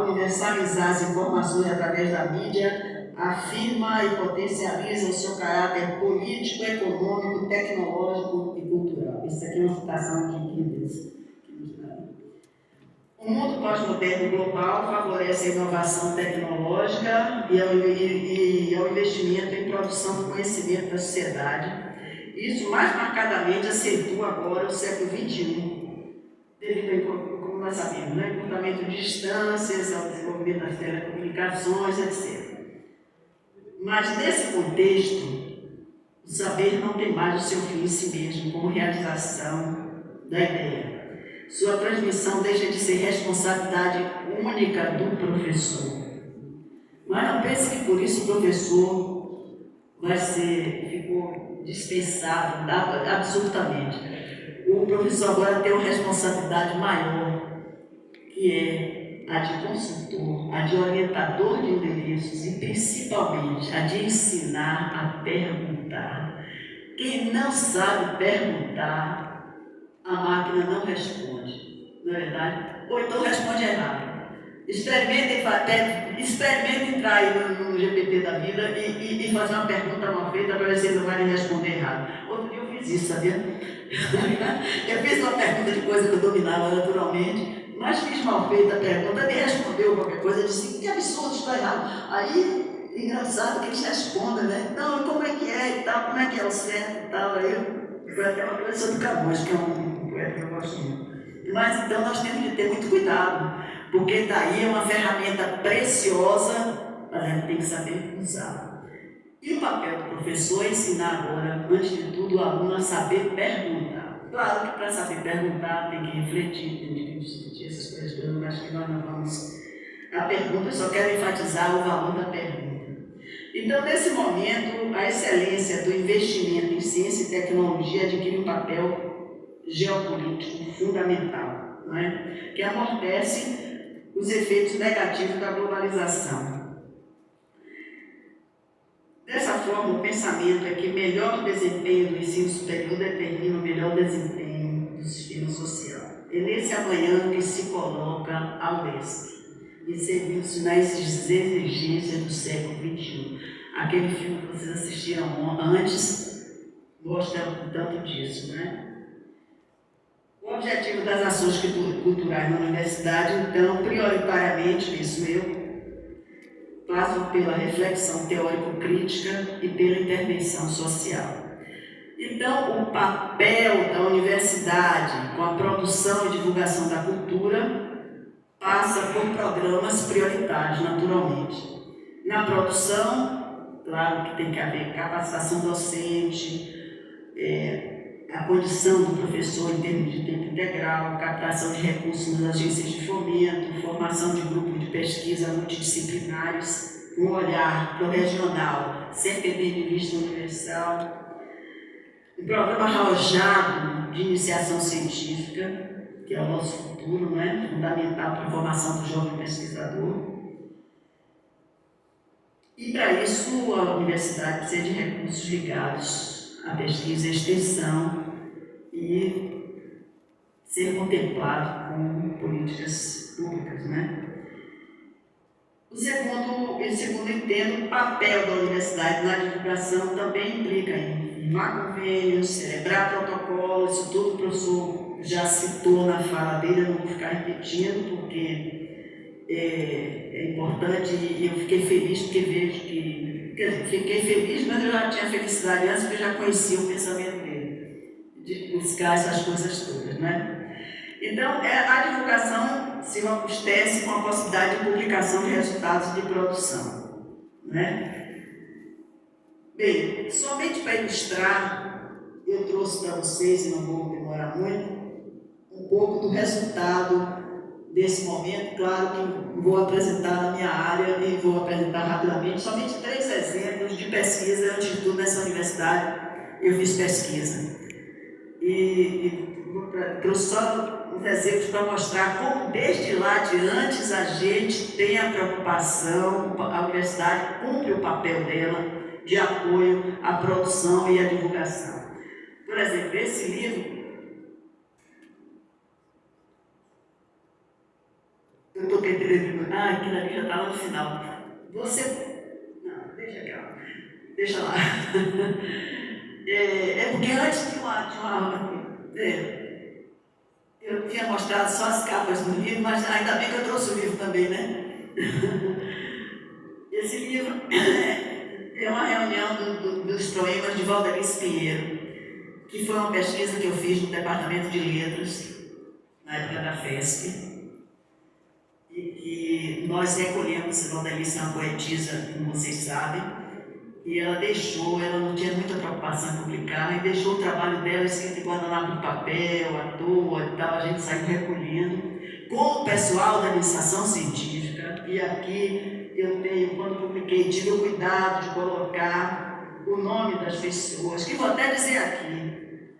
ao universalizar as informações através da mídia, afirma e potencializa o seu caráter político, econômico, tecnológico e cultural. Isso aqui é uma citação de Giddens. O mundo pós-moderno global favorece a inovação tecnológica e ao investimento em produção de conhecimento da sociedade. Isso mais marcadamente acentua agora o século XXI, devido ao, como nós sabemos, né, encurtamento de distâncias, ao desenvolvimento das telecomunicações, etc. Mas nesse contexto, o saber não tem mais o seu fim em si mesmo como realização da ideia. Sua transmissão deixa de ser responsabilidade única do professor. Mas não pense que por isso o professor ficou dispensado, absolutamente. O professor agora tem uma responsabilidade maior, que é a de consultor, a de orientador de endereços e principalmente a de ensinar a perguntar. Quem não sabe perguntar, a máquina não responde, não é verdade? Ou então responde errado. Experimente entrar aí no GPT da vida e fazer uma pergunta mal feita para ver se ele não vai responder errado. Outro dia eu fiz isso, sabia? Eu fiz uma pergunta de coisa que eu dominava naturalmente, mas fiz mal feita a pergunta, ele respondeu qualquer coisa, eu disse, que absurdo, está errado. Aí, engraçado que eles respondem, né? Não, como é que é e tal, como é que é o certo e tal. Aí foi até uma coisa sobre Camões, que é um poeta que eu gosto muito. Mas então nós temos que ter muito cuidado, porque daí é uma ferramenta preciosa, mas a gente tem que saber usar. E o papel do professor é ensinar agora, antes de tudo, o aluno a saber perguntar. Claro que para saber perguntar tem que refletir, tem que discutir essas coisas, mas acho que nós não vamos. A pergunta, eu só quero enfatizar o valor da pergunta. Então, nesse momento, a excelência do investimento em ciência e tecnologia adquire um papel geopolítico fundamental, não é? Que amortece os efeitos negativos da globalização. Dessa forma, o pensamento é que melhor desempenho do ensino superior determina o melhor desempenho do sistema social. É nesse amanhã que se coloca a UESP, inserindo-se nas exigências do século XXI. Aquele filme que vocês assistiram antes mostra tanto disso, né? O objetivo das ações culturais na universidade, então, prioritariamente, penso eu, passam pela reflexão teórico-crítica e pela intervenção social. Então, o papel da universidade com a produção e divulgação da cultura passa por programas prioritários, naturalmente. Na produção, claro que tem que haver capacitação docente, a condição do professor em termos de tempo integral, captação de recursos nas agências de fomento, formação de grupos de pesquisa multidisciplinares, um olhar pro-regional, sem perder de vista o universal, um programa arrojado de iniciação científica, que é o nosso futuro, não é? Fundamental para a formação do jovem pesquisador. E para isso a universidade precisa de recursos ligados à pesquisa e extensão e ser contemplado com políticas públicas, né? O segundo entendo, o papel da universidade na divulgação também implica em firmar convênios, celebrar protocolos, isso tudo o professor já citou na fala dele, eu não vou ficar repetindo, porque é importante e eu fiquei feliz porque vejo que... Quer dizer, fiquei feliz, mas eu já tinha felicidade antes, porque eu já conhecia o pensamento dele, de buscar essas coisas todas, né? Então, a divulgação se robustece com a possibilidade de publicação de resultados de produção, né? Bem, somente para ilustrar, eu trouxe para vocês, e não vou demorar muito, um pouco do resultado desse momento. Claro que vou apresentar na minha área e vou apresentar rapidamente somente 3 exemplos de pesquisa. Antes de tudo, nessa universidade eu fiz pesquisa e trouxe só uns exemplos para mostrar como desde lá adiante a gente tem a preocupação, a universidade cumpre o papel dela de apoio à produção e à divulgação. Por exemplo, esse livro Eu estou tentando. Ah, aquilo ali já está lá no final. Você. Não, deixa cá. Deixa lá. Porque antes de eu tinha mostrado só as capas do livro, mas ainda bem que eu trouxe o livro também, né? Esse livro é uma reunião dos poemas de Valdelice Pinheiro, que foi uma pesquisa que eu fiz no Departamento de Letras, na época da FESP, e que nós recolhemos. Valdelice é uma poetisa, como vocês sabem, e ela não tinha muita preocupação em publicar, e deixou o trabalho dela escrito em guardanapo de papel, à toa e tal, a gente saiu recolhendo, com o pessoal da iniciação científica. E aqui eu tenho, quando publiquei, tive o cuidado de colocar o nome das pessoas, que vou até dizer aqui: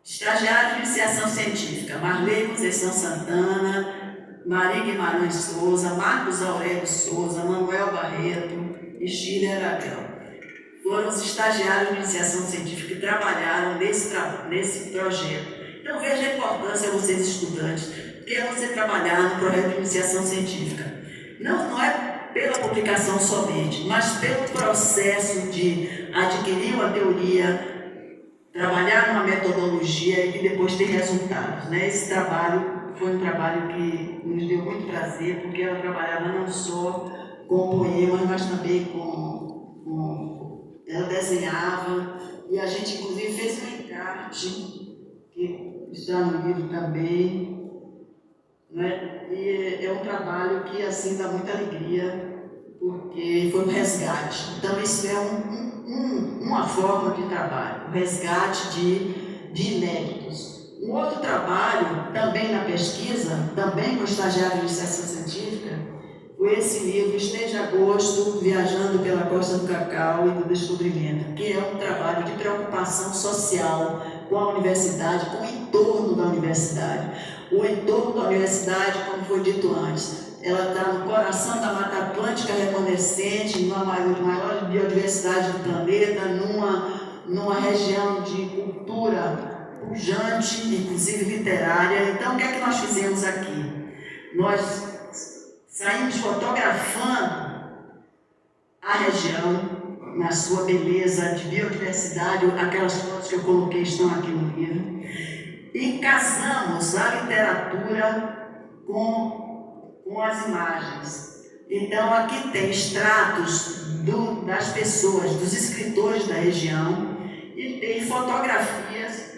estagiário de iniciação científica, Marley Conceição Santana, Maria Guimarães Souza, Marcos Aurélio Souza, Manuel Barreto e Chile Aragão. Foram os estagiários de iniciação científica que trabalharam nesse projeto. Então veja a importância, vocês estudantes, que é você trabalhar no projeto de iniciação científica. Não é pela publicação somente, mas pelo processo de adquirir uma teoria, trabalhar numa metodologia e depois ter resultados, né? Esse trabalho foi um trabalho que nos deu muito prazer, porque ela trabalhava não só com poemas, mas também ela desenhava, e a gente inclusive fez um encarte, que está no livro também, né? E é um trabalho que assim dá muita alegria, porque foi um resgate. Então isso é uma forma de trabalho, o resgate de inéditos. Um outro trabalho, também na pesquisa, também com o estagiário de iniciação científica, foi esse livro, Esteja a Gosto, Viajando pela Costa do Cacau e do Descobrimento, que é um trabalho de preocupação social com a universidade, com o entorno da universidade. O entorno da universidade, como foi dito antes, ela está no coração da Mata Atlântica remanescente, numa maior biodiversidade do planeta, numa região de cultura pujante, inclusive literária. Então, o que é que nós fizemos aqui? Nós saímos fotografando a região na sua beleza de biodiversidade. Aquelas fotos que eu coloquei estão aqui no livro. E casamos a literatura com as imagens. Então aqui tem extratos das pessoas, dos escritores da região, e tem fotografias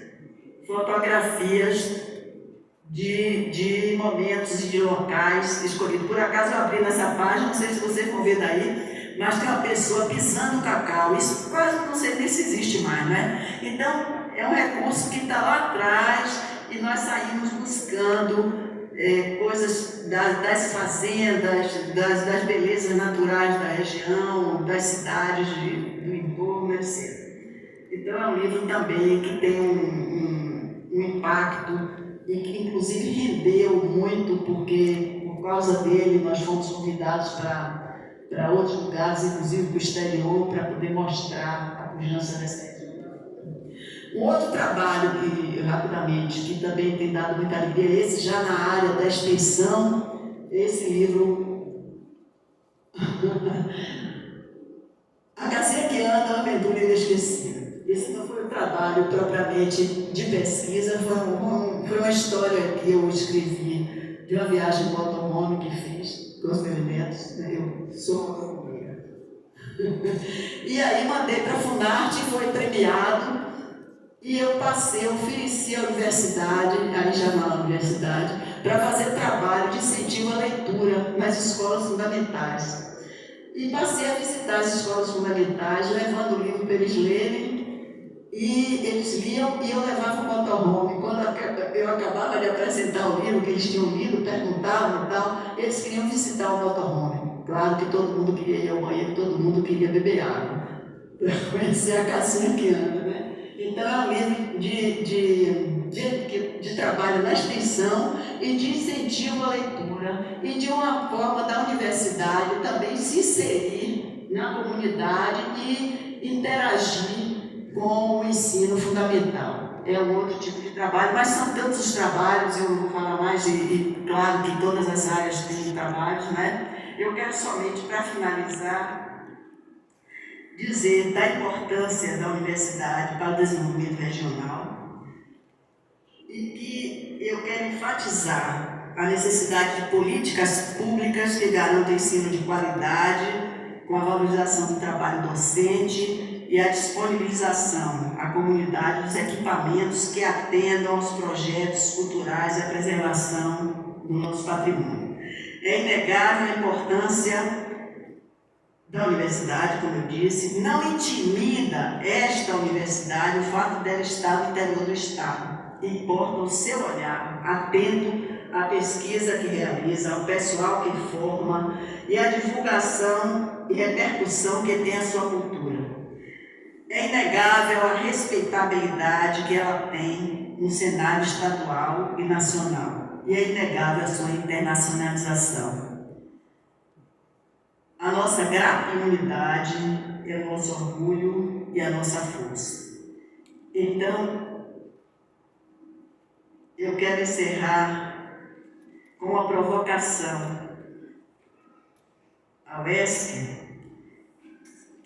de momentos e de locais escolhidos. Por acaso eu abri nessa página, não sei se vocês vão ver daí, mas tem uma pessoa pisando cacau. Isso quase não sei nem se existe mais, né? Então é um recurso que está lá atrás, e nós saímos buscando coisas das fazendas, das belezas naturais da região, das cidades do entorno, etc. Então é um livro também que tem um impacto, e que inclusive rendeu muito, porque por causa dele nós fomos convidados para outros lugares, inclusive para o exterior, para poder mostrar a pujança dessa região. Um outro trabalho que, rapidamente, que também tem dado muita alegria, esse já na área da extensão, esse livro A Gazeta que Anda, a Aventura Inesquecível. Esse não foi um trabalho propriamente de pesquisa, foi uma história que eu escrevi de uma viagem com motorhome que fiz com os meus netos, né? Eu sou motorhomeira. E aí mandei para a Funarte, foi premiado, e eu ofereci à universidade, aí já na universidade, para fazer trabalho de incentivo à leitura nas escolas fundamentais. E passei a visitar as escolas fundamentais, levando o livro para eles lerem, e eles liam e eu levava o motorhome. Quando eu acabava de apresentar o livro que eles tinham lido, perguntavam e tal, eles queriam visitar o motorhome. Claro que todo mundo queria ir ao banheiro, todo mundo queria beber água, para conhecer a casinha que anda, né? Então é um livro de trabalho na extensão e de incentivo à leitura, e de uma forma da universidade também se inserir na comunidade e interagir com o ensino fundamental. é um outro tipo de trabalho, mas são tantos os trabalhos, eu não vou falar mais, e claro que todas as áreas têm trabalhos, né? Eu quero somente, para finalizar, dizer da importância da universidade para o desenvolvimento regional e que eu quero enfatizar a necessidade de políticas públicas que garantam ensino de qualidade, com a valorização do trabalho docente e a disponibilização à comunidade dos equipamentos que atendam aos projetos culturais e à preservação do nosso patrimônio. É inegável a importância da universidade, como eu disse. Não intimida esta universidade o fato dela estar no interior do estado. Importa o seu olhar atento à pesquisa que realiza, ao pessoal que forma e à divulgação e repercussão que tem a sua cultura. É inegável a respeitabilidade que ela tem no cenário estadual e nacional, e é inegável a sua internacionalização. A nossa grata unidade é o nosso orgulho e a nossa força. Então, eu quero encerrar com uma provocação à UESC,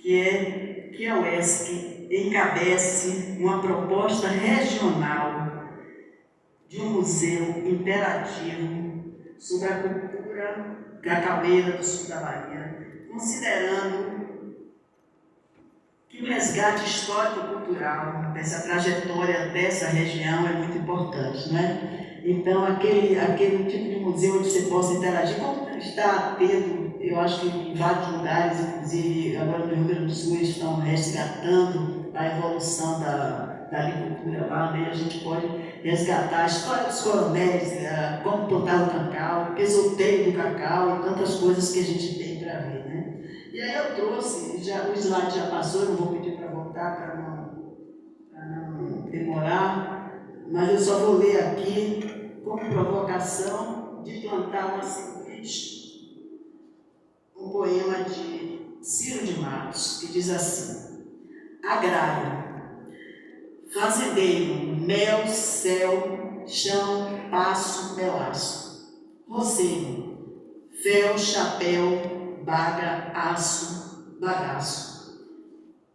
que a UESC encabece uma proposta regional de um museu interativo sobre a cultura cacaueira do sul da Bahia, considerando que o resgate histórico-cultural dessa trajetória dessa região é muito importante, né? Então, aquele tipo de museu onde você possa interagir, como está tendo, eu acho que em vários lugares, inclusive agora no Rio Grande do Sul, eles estão resgatando a evolução da agricultura lá, né? A gente pode resgatar a história dos coronéis, como plantar o cacau, o pisoteio do cacau e tantas coisas que a gente tem para ver, né? E aí eu trouxe, o slide já passou, eu não vou pedir para voltar para não demorar, mas eu só vou ler aqui como provocação de plantar uma semente, um poema de Ciro de Matos, que diz assim: agrário, fazendeiro, mel, céu, chão, passo, melaço, roceiro, fel, chapéu, baga, aço, bagaço,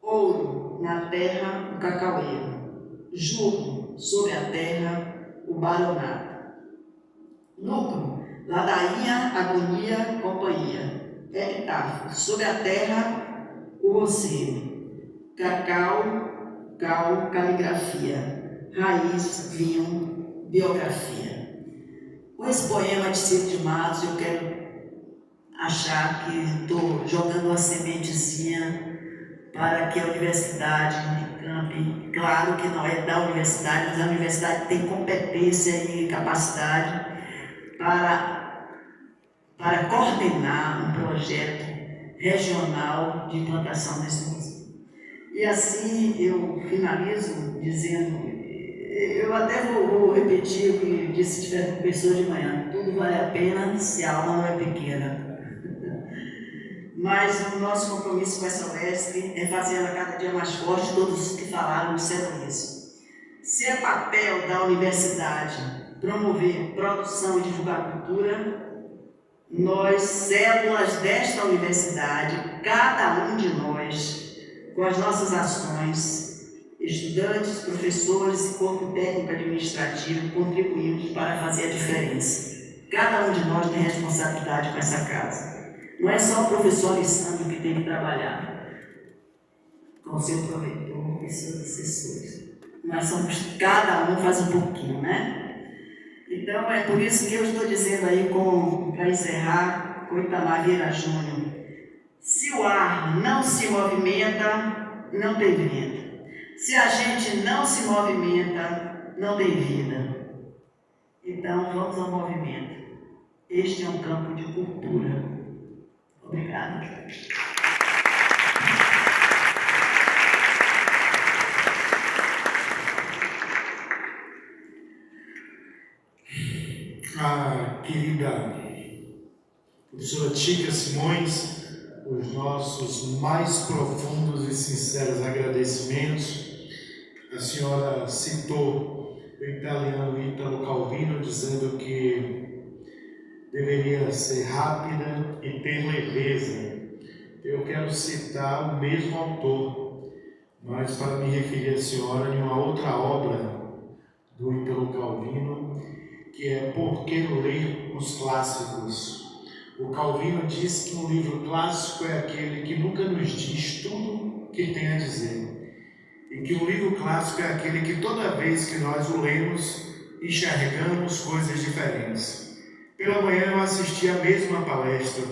ouro na terra, o cacaueiro, jugo sobre a terra, o baronato, lucro, ladainha, agonia, companhia, epitáfio, sobre a terra, o roceiro, cacau, cal, caligrafia, raiz, vinho, biografia. Com esse poema de Ciro de Matos, eu quero achar que estou jogando uma sementezinha para que a universidade Unicamp, claro que não é da universidade, mas a universidade tem competência e capacidade para coordenar um projeto regional de implantação desse museu. E assim eu finalizo dizendo, eu até vou repetir o que disse se tiver professor de manhã: tudo vale a pena se a alma não é pequena. Mas o nosso compromisso com essa UESC é fazê-la cada dia mais forte. Todos os que falaram disseram isso. Se é papel da universidade promover produção e divulgar cultura, nós, células desta universidade, cada um de nós, com as nossas ações, estudantes, professores e corpo técnico administrativo, contribuímos para fazer a diferença. Cada um de nós tem responsabilidade com essa casa. Não é só o professor Alessandro que tem que trabalhar com o seu provedor e seus assessores. Nós somos, cada um faz um pouquinho, né? Então é por isso que eu estou dizendo aí, para encerrar, com Itamar Vieira Júnior: se o ar não se movimenta, não tem vida. Se a gente não se movimenta, não tem vida. Então vamos ao movimento. Este é um campo de cultura. Obrigada. A querida professora Tica Simões, os nossos mais profundos e sinceros agradecimentos. A senhora citou o italiano Italo Calvino dizendo que deveria ser rápida e ter leveza. Eu quero citar o mesmo autor, mas para me referir à senhora em uma outra obra do Italo Calvino, que é Por que Ler os Clássicos? O Calvino diz que um livro clássico é aquele que nunca nos diz tudo que tem a dizer. E que um livro clássico é aquele que toda vez que nós o lemos, enxergamos coisas diferentes. Pela manhã eu assisti a mesma palestra,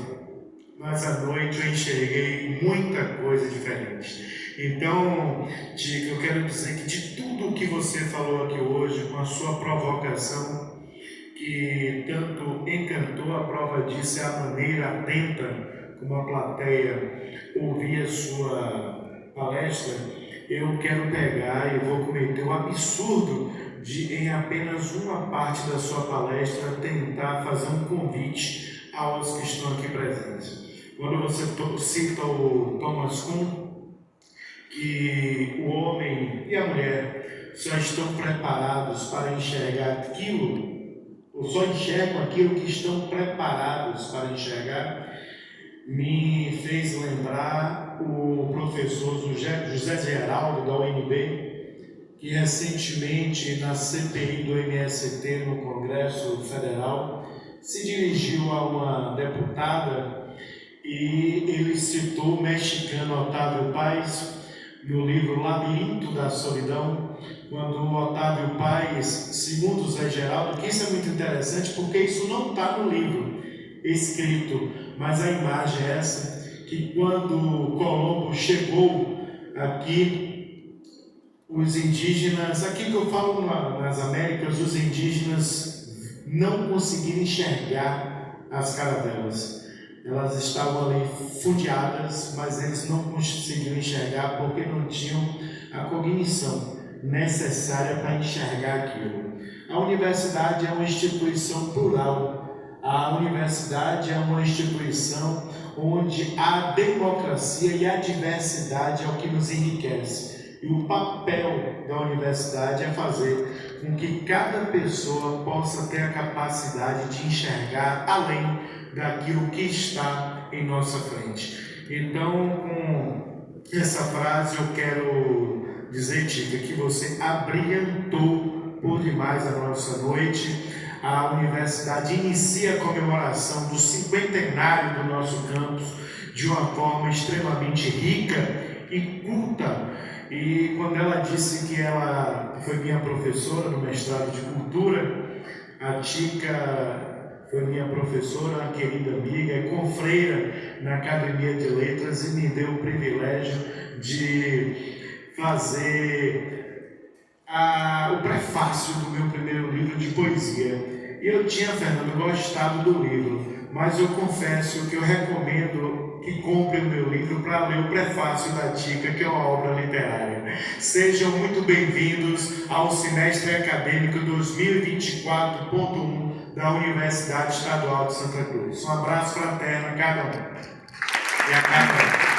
mas à noite eu enxerguei muita coisa diferente. Então, Tica, eu quero dizer que de tudo o que você falou aqui hoje, com a sua provocação, que tanto encantou, a prova disso é a maneira atenta como a plateia ouvia a sua palestra. Eu quero pegar e vou cometer o absurdo de, em apenas uma parte da sua palestra, tentar fazer um convite aos que estão aqui presentes. Quando você cita o Thomas Kuhn, que o homem e a mulher só estão preparados para enxergar aquilo, ou só enxergam aquilo que estão preparados para enxergar, me fez lembrar o professor José Geraldo, da UNB, que recentemente, na CPI do MST, no Congresso Federal, se dirigiu a uma deputada e ele citou o mexicano Otávio Paz no livro Labirinto da Solidão, quando o Otávio Paz, segundo Zé Geraldo, que isso é muito interessante porque isso não está no livro escrito, mas a imagem é essa, que quando Colombo chegou aqui, os indígenas, aqui que eu falo nas Américas, os indígenas não conseguiram enxergar as caravelas. Elas estavam ali fundeadas, mas eles não conseguiram enxergar porque não tinham a cognição necessária para enxergar aquilo. A universidade é uma instituição plural. A universidade é uma instituição onde a democracia e a diversidade é o que nos enriquece. E o papel da universidade é fazer com que cada pessoa possa ter a capacidade de enxergar além daquilo que está em nossa frente. Então, com essa frase, eu quero dizer, Tica, que você abrilhantou por demais a nossa noite. A universidade inicia a comemoração do 50º do nosso campus de uma forma extremamente rica e culta. E quando ela disse que ela foi minha professora no mestrado de cultura, a Tica foi minha professora, uma querida amiga, é confreira na Academia de Letras e me deu o privilégio de fazer o prefácio do meu primeiro livro de poesia. E eu tinha, Fernando, gostado do livro, mas eu confesso que eu recomendo que compre o meu livro para ler o prefácio da Tica, que é uma obra literária. Sejam muito bem-vindos ao semestre acadêmico 2024.1 da Universidade Estadual de Santa Cruz. Um abraço fraterno a cada um e a cada um.